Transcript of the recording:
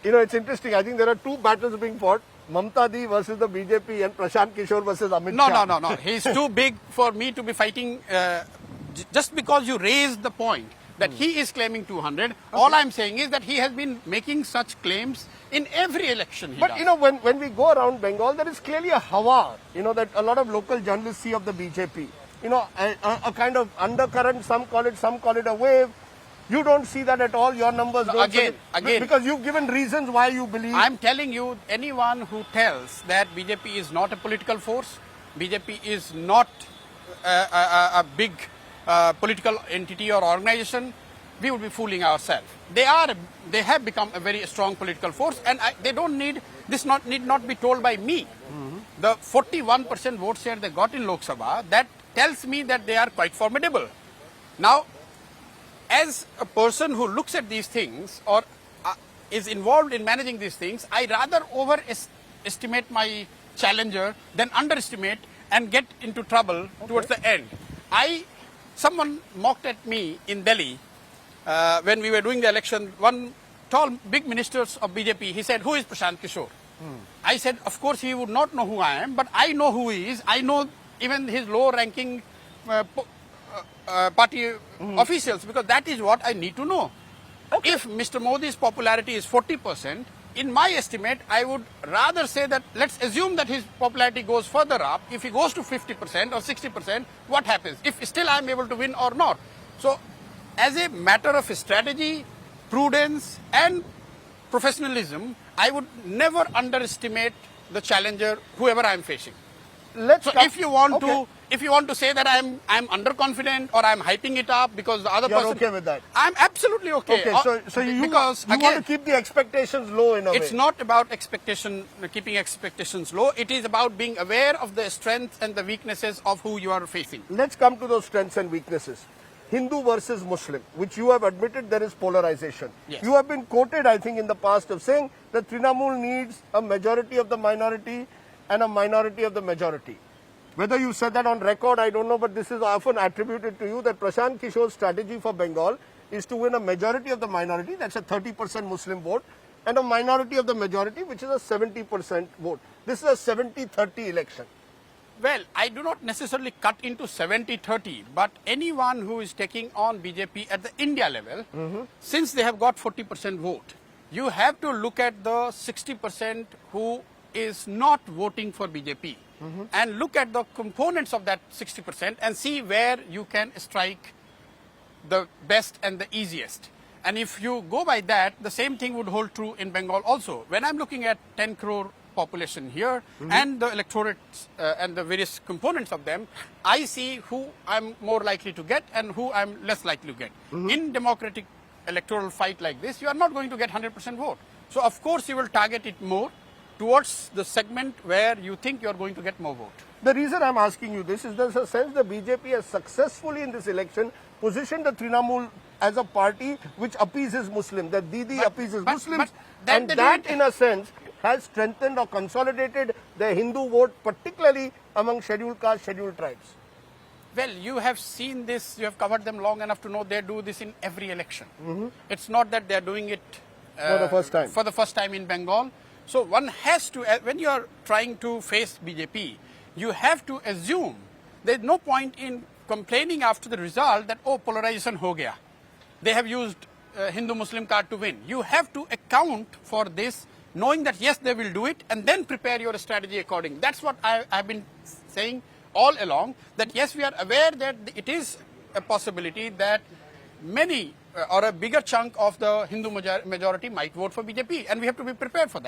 You know, it's interesting. I think there are two battles being fought. Mamta Di versus the BJP and Prashant Kishore versus Amit Shah. No. He's too big for me to be fighting. Just because you raised the point that he is claiming 200, all I'm saying is that he has been making such claims in every election he But does. you know, when we go around Bengal, there is clearly a hawa, you know, that a lot of local journalists see of the BJP. You know, a kind of undercurrent, some call it a wave. You don't see that at all. Your numbers don't. Again. Because you've given reasons why you believe. I'm telling you, anyone who tells that BJP is not a political force, BJP is not a big political entity or organization, we would be fooling ourselves. They have become a very strong political force, and they don't need this. Need not be told by me. The 41% vote share they got in Lok Sabha, that tells me that they are quite formidable. Now, as a person who looks at these things or is involved in managing these things, I rather overestimate my challenger than underestimate and get into trouble towards the end. Someone mocked at me in Delhi when we were doing the election. One tall, big minister of BJP, he said, "Who is Prashant Kishore?" I said, of course he would not know who I am, but I know who he is. I know even his low-ranking party officials, because that is what I need to know. Okay. If Mr. Modi's popularity is 40%, in my estimate, I would rather say that let's assume that his popularity goes further up. If he goes to 50% or 60%, what happens? If still I am able to win or not. So, as a matter of strategy, prudence and professionalism, I would never underestimate the challenger, whoever I am facing. If you want to say that I'm underconfident or I'm hyping it up because the other person, okay with that? I'm absolutely okay. Okay, so you want to keep the expectations low in a way. It's not about keeping expectations low. It is about being aware of the strengths and the weaknesses of who you are facing. Let's come to those strengths and weaknesses. Hindu versus Muslim, which you have admitted there is polarization. Yes. You have been quoted, I think, in the past of saying that Trinamool needs a majority of the minority and a minority of the majority. Whether you said that on record, I don't know, but this is often attributed to you that Prashant Kishore's strategy for Bengal is to win a majority of the minority, that's a 30% Muslim vote, and a minority of the majority, which is a 70% vote. This is a 70-30 election. Well, I do not necessarily cut into 70-30, but anyone who is taking on BJP at the India level, since they have got 40% vote, you have to look at the 60% who is not voting for BJP and look at the components of that 60% and see where you can strike the best and the easiest. And if you go by that, the same thing would hold true in Bengal also. When I'm looking at 10 crore population here and the electorates and the various components of them, I see who I'm more likely to get and who I'm less likely to get. In democratic electoral fight like this, you are not going to get 100% vote. So of course you will target it more towards the segment where you think you are going to get more vote. The reason I'm asking you this is there's a sense the BJP has successfully in this election positioned the Trinamool as a party which appeases Muslims, that Didi appeases Muslims, and that in a sense has strengthened or consolidated the Hindu vote, particularly among scheduled castes, scheduled tribes. Well, you have seen this, you have covered them long enough to know they do this in every election. It's not that they're doing it for the first time in Bengal. So one has to, when you are trying to face BJP, you have to assume there's no point in complaining after the result that, oh, polarization ho gaya. They have used Hindu-Muslim card to win. You have to account for this, knowing that yes, they will do it, and then prepare your strategy accordingly. That's what I've been saying all along, that yes, we are aware that it is a possibility that many or a bigger chunk of the Hindu majority might vote for BJP, and we have to be prepared for that.